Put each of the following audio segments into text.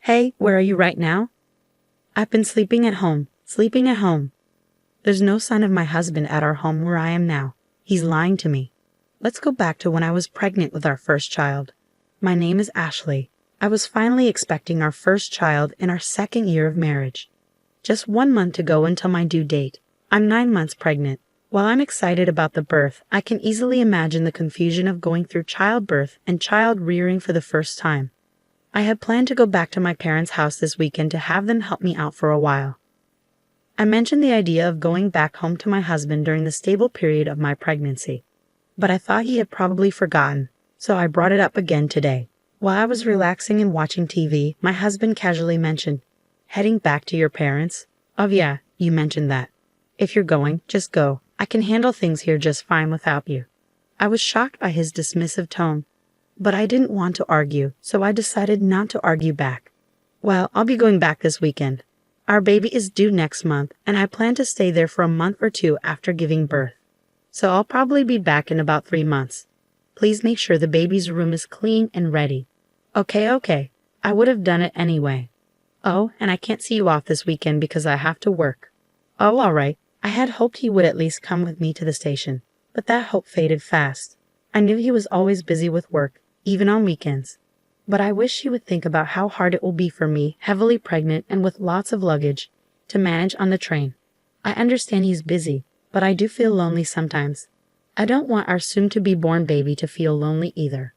Hey, where are you right now? I've been sleeping at home. There's no sign of my husband at our home where I am now. He's lying to me. Let's go back to when I was pregnant with our first child. My name is Ashley. I was finally expecting our first child in our second year of marriage. Just 1 month to go until my due date. I'm 9 months pregnant. While I'm excited about the birth, I can easily imagine the confusion of going through childbirth and child rearing for the first time. I had planned to go back to my parents' house this weekend to have them help me out for a while. I mentioned the idea of going back home to my husband during the stable period of my pregnancy, but I thought he had probably forgotten, so I brought it up again today. While I was relaxing and watching TV, my husband casually mentioned, "Heading back to your parents? Oh yeah, you mentioned that. If you're going, just go. I can handle things here just fine without you." I was shocked by his dismissive tone, but I didn't want to argue, so I decided not to argue back. "Well, I'll be going back this weekend. Our baby is due next month, and I plan to stay there for a month or two after giving birth. So I'll probably be back in about 3 months. Please make sure the baby's room is clean and ready." Okay. I would have done it anyway. "Oh, and I can't see you off this weekend because I have to work." "Oh, all right." I had hoped he would at least come with me to the station, but that hope faded fast. I knew he was always busy with work, even on weekends. But I wish he would think about how hard it will be for me, heavily pregnant and with lots of luggage, to manage on the train. I understand he's busy, but I do feel lonely sometimes. I don't want our soon-to-be-born baby to feel lonely either.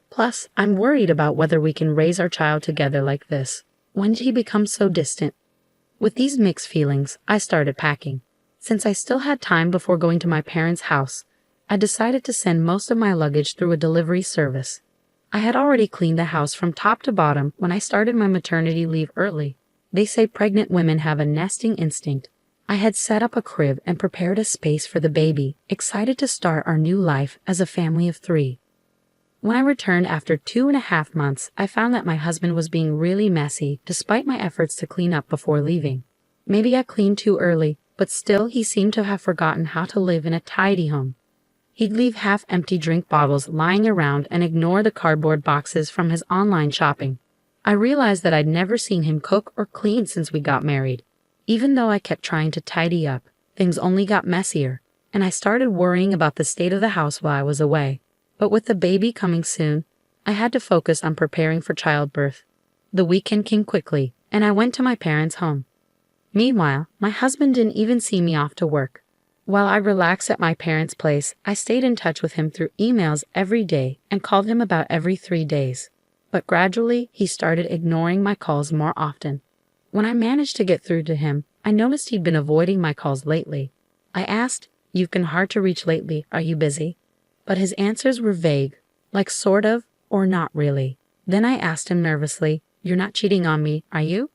Plus, I'm worried about whether we can raise our child together like this. When did he become so distant? With these mixed feelings, I started packing. Since I still had time before going to my parents' house, I decided to send most of my luggage through a delivery service. I had already cleaned the house from top to bottom when I started my maternity leave early. They say pregnant women have a nesting instinct. I had set up a crib and prepared a space for the baby, excited to start our new life as a family of 3. When I returned after 2.5 months, I found that my husband was being really messy despite my efforts to clean up before leaving. Maybe I cleaned too early, but still he seemed to have forgotten how to live in a tidy home. He'd leave half-empty drink bottles lying around and ignore the cardboard boxes from his online shopping. I realized that I'd never seen him cook or clean since we got married. Even though I kept trying to tidy up, things only got messier, and I started worrying about the state of the house while I was away. But with the baby coming soon, I had to focus on preparing for childbirth. The weekend came quickly, and I went to my parents' home. Meanwhile, my husband didn't even see me off to work. While I relaxed at my parents' place, I stayed in touch with him through emails every day and called him about every 3 days. But gradually, he started ignoring my calls more often. When I managed to get through to him, I noticed he'd been avoiding my calls lately. I asked, "You've been hard to reach lately, are you busy?" But his answers were vague, like sort of or not really. Then I asked him nervously, "You're not cheating on me, are you?"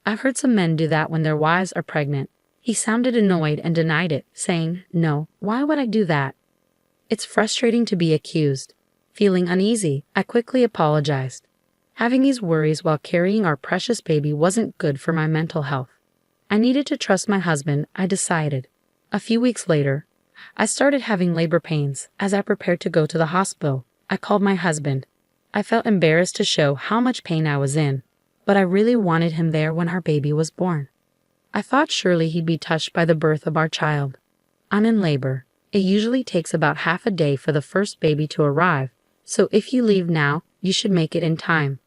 I've heard some men do that when their wives are pregnant. He sounded annoyed and denied it, saying, "No, why would I do that?" It's frustrating to be accused. Feeling uneasy, I quickly apologized. Having these worries while carrying our precious baby wasn't good for my mental health. I needed to trust my husband, I decided. A few weeks later, I started having labor pains. As I prepared to go to the hospital, I called my husband. I felt embarrassed to show how much pain I was in, but I really wanted him there when our baby was born. I thought surely he'd be touched by the birth of our child. I'm in labor. It usually takes about half a day for the first baby to arrive, so if you leave now, you should make it in time.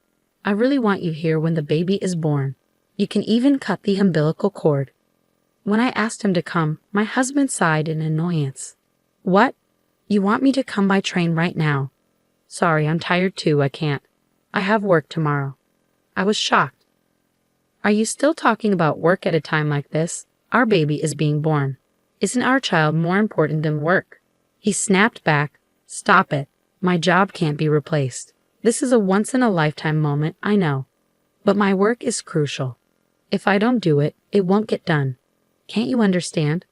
I really want you here when the baby is born. You can even cut the umbilical cord. When I asked him to come, my husband sighed in annoyance. "What? You want me to come by train right now?" "Sorry, I'm tired too, I can't. I have work tomorrow." I was shocked. "Are you still talking about work at a time like this? Our baby is being born. Isn't our child more important than work?" He snapped back, "Stop it. My job can't be replaced. This is a once-in-a-lifetime moment, I know. But my work is crucial. If I don't do it, it won't get done. Can't you understand?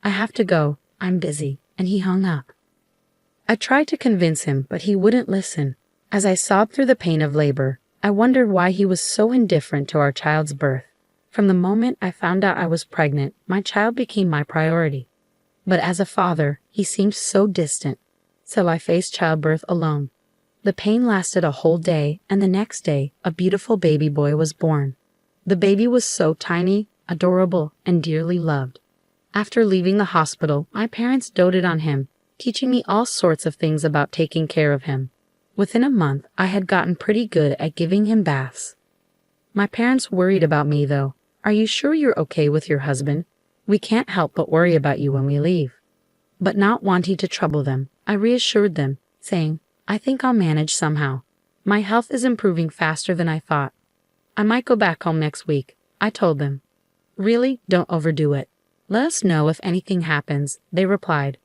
I have to go. I'm busy." And he hung up. I tried to convince him, but he wouldn't listen. As I sobbed through the pain of labor, I wondered why he was so indifferent to our child's birth. From the moment I found out I was pregnant, my child became my priority. But as a father, he seemed so distant, so I faced childbirth alone. The pain lasted a whole day, and the next day, a beautiful baby boy was born. The baby was so tiny, adorable, and dearly loved. After leaving the hospital, my parents doted on him, teaching me all sorts of things about taking care of him. Within a month, I had gotten pretty good at giving him baths. My parents worried about me, though. "Are you sure you're okay with your husband? We can't help but worry about you when we leave." But not wanting to trouble them, I reassured them, saying, "I think I'll manage somehow. My health is improving faster than I thought. I might go back home next week," I told them. "Really, don't overdo it. Let us know if anything happens," they replied.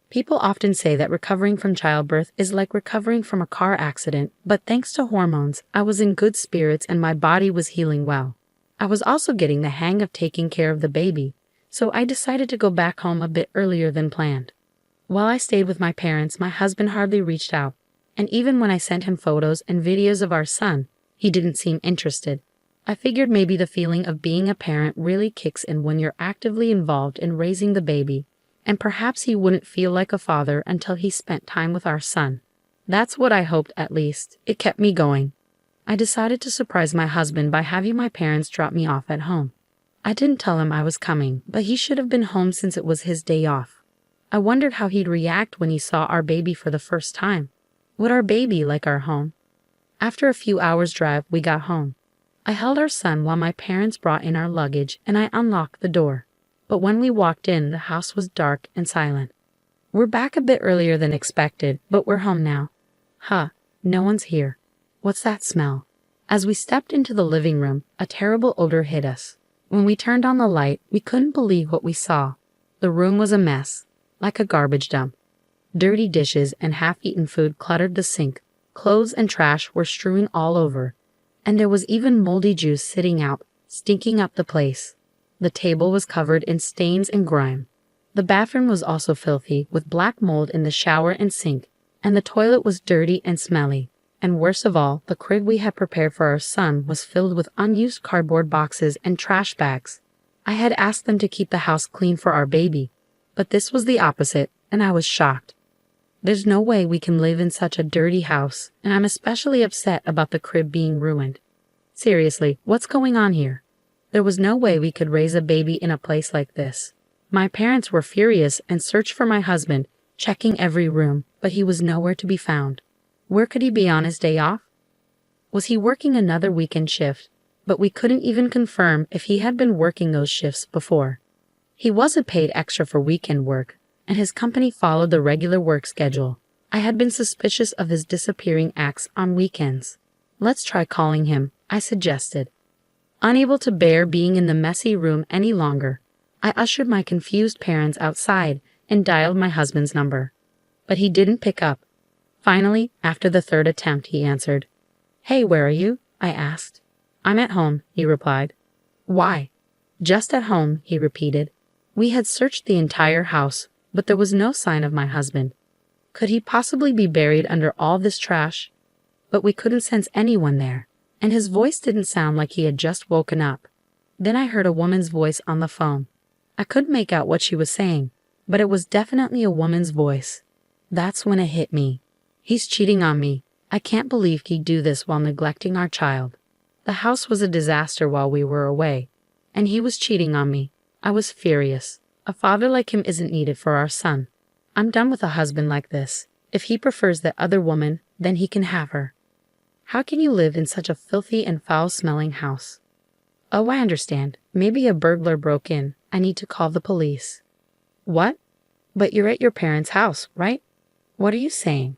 People often say that recovering from childbirth is like recovering from a car accident, but thanks to hormones, I was in good spirits and my body was healing well. I was also getting the hang of taking care of the baby, so I decided to go back home a bit earlier than planned. While I stayed with my parents, my husband hardly reached out, and even when I sent him photos and videos of our son, he didn't seem interested. I figured maybe the feeling of being a parent really kicks in when you're actively involved in raising the baby, and perhaps he wouldn't feel like a father until he spent time with our son. That's what I hoped, at least. It kept me going. I decided to surprise my husband by having my parents drop me off at home. I didn't tell him I was coming, but he should have been home since it was his day off. I wondered how he'd react when he saw our baby for the first time. Would our baby like our home? After a few hours' drive, we got home. I held our son while my parents brought in our luggage, and I unlocked the door. But when we walked in, the house was dark and silent. "We're back a bit earlier than expected, but we're home now." "Huh, no one's here. What's that smell?" As we stepped into the living room, a terrible odor hit us. When we turned on the light, we couldn't believe what we saw. The room was a mess, like a garbage dump. Dirty dishes and half-eaten food cluttered the sink. Clothes and trash were strewn all over, and there was even moldy juice sitting out, stinking up the place. The table was covered in stains and grime. The bathroom was also filthy, with black mold in the shower and sink, and the toilet was dirty and smelly. And worst of all, the crib we had prepared for our son was filled with unused cardboard boxes and trash bags. I had asked them to keep the house clean for our baby, but this was the opposite, and I was shocked. There's no way we can live in such a dirty house, and I'm especially upset about the crib being ruined. Seriously, what's going on here? There was no way we could raise a baby in a place like this. My parents were furious and searched for my husband, checking every room, but he was nowhere to be found. Where could he be on his day off? Was he working another weekend shift? But we couldn't even confirm if he had been working those shifts before. He wasn't paid extra for weekend work, and his company followed the regular work schedule. I had been suspicious of his disappearing acts on weekends. "Let's try calling him," I suggested. Unable to bear being in the messy room any longer, I ushered my confused parents outside and dialed my husband's number. But he didn't pick up. Finally, after the third attempt, he answered. "Hey, where are you?" I asked. "I'm at home," he replied. "Why?" "Just at home," he repeated. We had searched the entire house, but there was no sign of my husband. Could he possibly be buried under all this trash? But we couldn't sense anyone there, and his voice didn't sound like he had just woken up. Then I heard a woman's voice on the phone. I couldn't make out what she was saying, but it was definitely a woman's voice. That's when it hit me. He's cheating on me. I can't believe he'd do this while neglecting our child. The house was a disaster while we were away, and he was cheating on me. I was furious. A father like him isn't needed for our son. I'm done with a husband like this. If he prefers that other woman, then he can have her. How can you live in such a filthy and foul-smelling house? Oh, I understand. Maybe a burglar broke in. I need to call the police. What? But you're at your parents' house, right? What are you saying?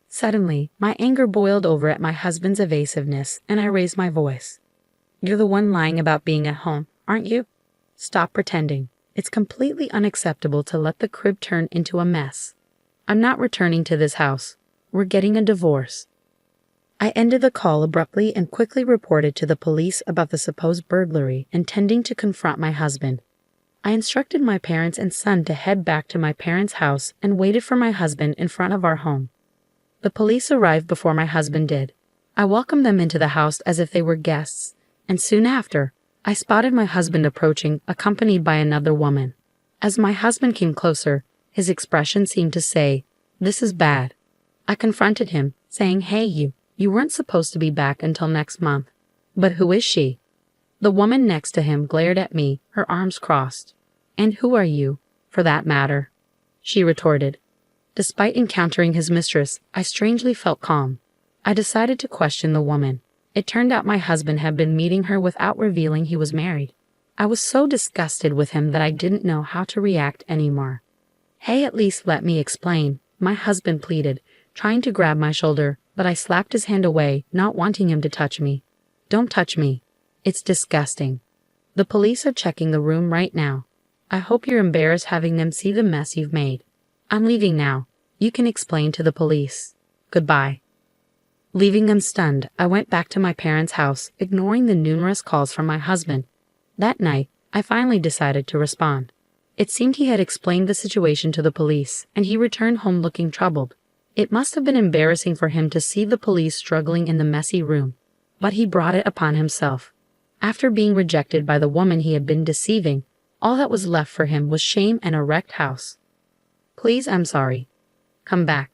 Suddenly, my anger boiled over at my husband's evasiveness, and I raised my voice. You're the one lying about being at home, aren't you? Stop pretending. It's completely unacceptable to let the crib turn into a mess. I'm not returning to this house. We're getting a divorce. I ended the call abruptly and quickly reported to the police about the supposed burglary, intending to confront my husband. I instructed my parents and son to head back to my parents' house and waited for my husband in front of our home. The police arrived before my husband did. I welcomed them into the house as if they were guests, and soon after, I spotted my husband approaching, accompanied by another woman. As my husband came closer, his expression seemed to say, "This is bad." I confronted him, saying, "Hey, you weren't supposed to be back until next month." "But who is she?" The woman next to him glared at me, her arms crossed. "And who are you, for that matter?" she retorted. Despite encountering his mistress, I strangely felt calm. I decided to question the woman. It turned out my husband had been meeting her without revealing he was married. I was so disgusted with him that I didn't know how to react anymore. "Hey, at least let me explain," my husband pleaded, trying to grab my shoulder, but I slapped his hand away, not wanting him to touch me. "Don't touch me. It's disgusting. The police are checking the room right now. I hope you're embarrassed having them see the mess you've made. I'm leaving now. You can explain to the police. Goodbye." Leaving them stunned, I went back to my parents' house, ignoring the numerous calls from my husband. That night, I finally decided to respond. It seemed he had explained the situation to the police, and he returned home looking troubled. It must have been embarrassing for him to see the police struggling in the messy room, but he brought it upon himself. After being rejected by the woman he had been deceiving, all that was left for him was shame and a wrecked house. "Please, I'm sorry. Come back.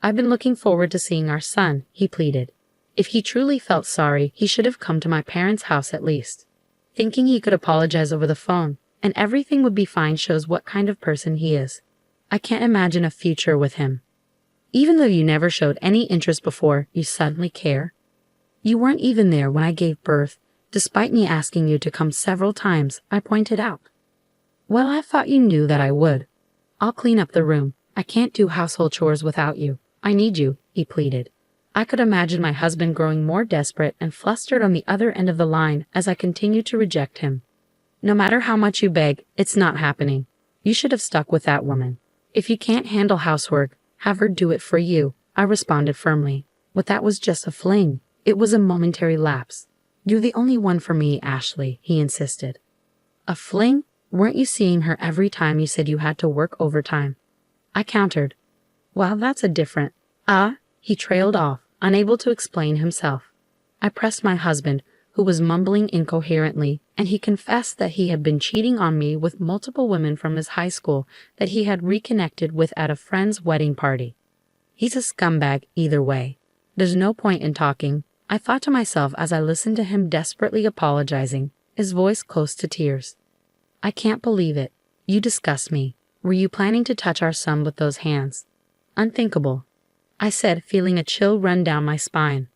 I've been looking forward to seeing our son," he pleaded. If he truly felt sorry, he should have come to my parents' house at least. Thinking he could apologize over the phone, and everything would be fine shows what kind of person he is. I can't imagine a future with him. Even though you never showed any interest before, you suddenly care? You weren't even there when I gave birth, despite me asking you to come several times, I pointed out. "Well, I thought you knew that I would. I'll clean up the room. I can't do household chores without you. I need you," he pleaded. I could imagine my husband growing more desperate and flustered on the other end of the line as I continued to reject him. "No matter how much you beg, it's not happening. You should have stuck with that woman. If you can't handle housework, have her do it for you," I responded firmly. "But that was just a fling. It was a momentary lapse. You're the only one for me, Ashley," he insisted. "A fling? Weren't you seeing her every time you said you had to work overtime?" I countered. "Well, that's a different—" He trailed off, unable to explain himself. I pressed my husband, who was mumbling incoherently, and he confessed that he had been cheating on me with multiple women from his high school that he had reconnected with at a friend's wedding party. He's a scumbag either way. There's no point in talking, I thought to myself as I listened to him desperately apologizing, his voice close to tears. "I can't believe it. You disgust me. Were you planning to touch our son with those hands?" "Unthinkable," I said, feeling a chill run down my spine.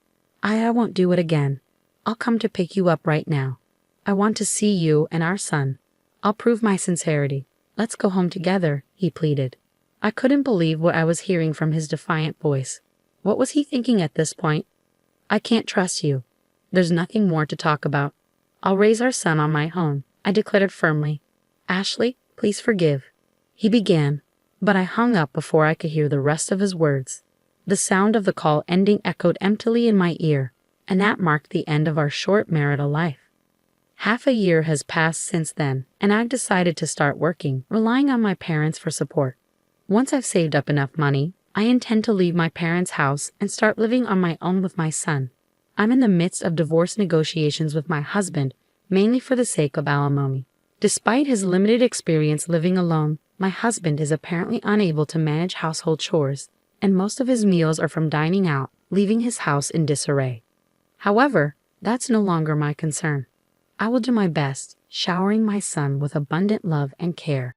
I won't do it again. I'll come to pick you up right now. I want to see you and our son. I'll prove my sincerity. Let's go home together," he pleaded. I couldn't believe what I was hearing from his defiant voice. What was he thinking at this point? "I can't trust you. There's nothing more to talk about. I'll raise our son on my own," I declared firmly. "Ashley, please forgive," he began, but I hung up before I could hear the rest of his words. The sound of the call ending echoed emptily in my ear, and that marked the end of our short marital life. Half a year has passed since then, and I've decided to start working, relying on my parents for support. Once I've saved up enough money, I intend to leave my parents' house and start living on my own with my son. I'm in the midst of divorce negotiations with my husband, mainly for the sake of alimony. Despite his limited experience living alone, my husband is apparently unable to manage household chores, and most of his meals are from dining out, leaving his house in disarray. However, that's no longer my concern. I will do my best, showering my son with abundant love and care,